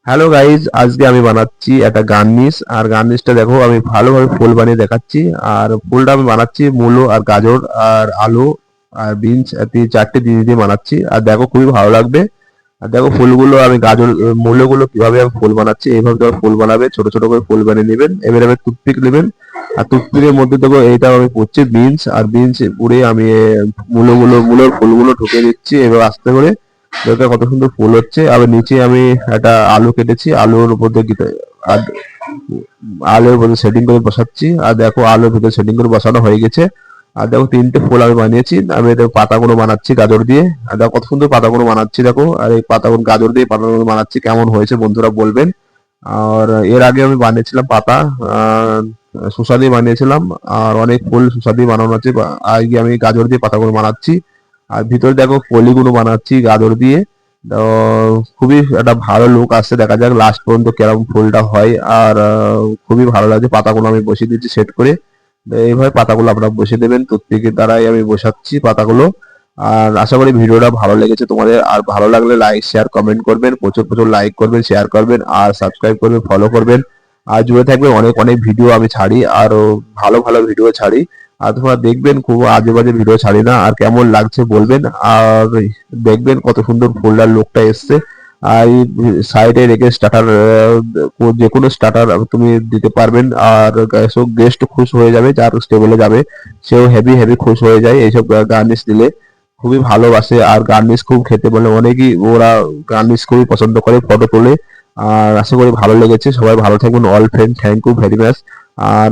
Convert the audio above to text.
Hello guys, আজকে আমি বানাচ্ছি একটা গার্নিশ। আর গার্নিশটা দেখো, আমি ভালোভাবে ফুল বানিয়ে দেখাচ্ছি। আর ফুলটা আমি বানাচ্ছি মূলো আর গাজর আর আলু আর বিনস, চারটে জিনিস দিয়ে বানাচ্ছি। আর দেখো, খুবই ভালো লাগবে। আর দেখো ফুলগুলো আমি গাজর মূলোগুলো কিভাবে আমি ফুল বানাচ্ছি। এইভাবে তোমরা ফুল বানাবে, ছোট ছোট করে ফুল বানিয়ে নেবেন। এবারে টুথপিক নেবেন, আর টুথপিকের মধ্যে দেখো এইটা আমি করছি বিনস, আর বিনস পুড়ে আমি মূলোর ফুলগুলো ঢুকে দিচ্ছি এবার আস্তে করে। দেখো কত সুন্দর ফুল হচ্ছে। আবার নিচে আমি একটা আলু কেটেছি, আলুর উপর দিয়ে আর আলুর মধ্যে সেটিং করে বসাচ্ছি। আর দেখো আলুর ভিতরে সেটিং করে বসানো হয়ে গেছে। আর দেখো তিনটে ফুল আমি বানিয়েছি। আমি দেখো পাতাগুলো বানাচ্ছি গাজর দিয়ে। আর দেখো কত সুন্দর পাতাগুলো বানাচ্ছি দেখো। আর এই পাতাগুলো গাজর দিয়ে পাতাগুলো বানাচ্ছি, কেমন হয়েছে বন্ধুরা বলবেন। আর এর আগে আমি বানিয়েছিলাম পাতা আহ শসা দিয়ে বানিয়েছিলাম। আর অনেক ফুল শসা দিয়ে বানানো আছে। আজকে আমি গাজর দিয়ে পাতাগুলো বানাচ্ছি। আর ভিতরে দেখো কলিগুলো বানাচ্ছি গাজর দিয়ে। তো খুবই একটা ভালো লুক আসছে, দেখা যাক লাস্ট পর্যন্ত কেরকম ফুলটা হয়। আর খুবই ভালো লাগছে। পাতাগুলো আমি বসিয়ে দিচ্ছি সেট করে। তো এইভাবে পাতাগুলো আপনারা বসিয়ে দেবেন, টুথপিকের দ্বারাই আমি বসাচ্ছি পাতাগুলো। আর আশা করি ভিডিওটা ভালো লেগেছে তোমাদের। আর ভালো লাগলে লাইক শেয়ার কমেন্ট করবেন, প্রচুর প্রচুর লাইক করবেন, শেয়ার করবেন, আর সাবস্ক্রাইব করবেন, ফলো করবেন। আর জুড়ে থাকবে, অনেক অনেক ভিডিও আমি ছাড়ি, আরো ভালো ভালো ভিডিও ছাড়ি। আর তোমরা দেখবেন, খুব আজে বাজে ভিডিও ছাড়ি না। আর কেমন লাগছে বলবেন। আর দেখবেন কত সুন্দর ফুলটার লুকটা এসছে। আর সাইডে রেখে স্টার্টার, যে কোনো স্টার্টার তুমি দিতে পারবেন। আর গেস্ট খুশ হয়ে যাবে, যার টেবিলে যাবে সেও হেভি হেভি খুশ হয়ে যায় এইসব গার্নিশ দিলে। খুবই ভালোবাসে। আর গার্নিশ খুব খেতে বলে অনেকেই, ওরা গার্নিশ খুবই পছন্দ করে, ফটো তোলে। আর আশা করি ভালো লেগেছে। সবাই ভালো থাকবেন। All friend, thank you very much. R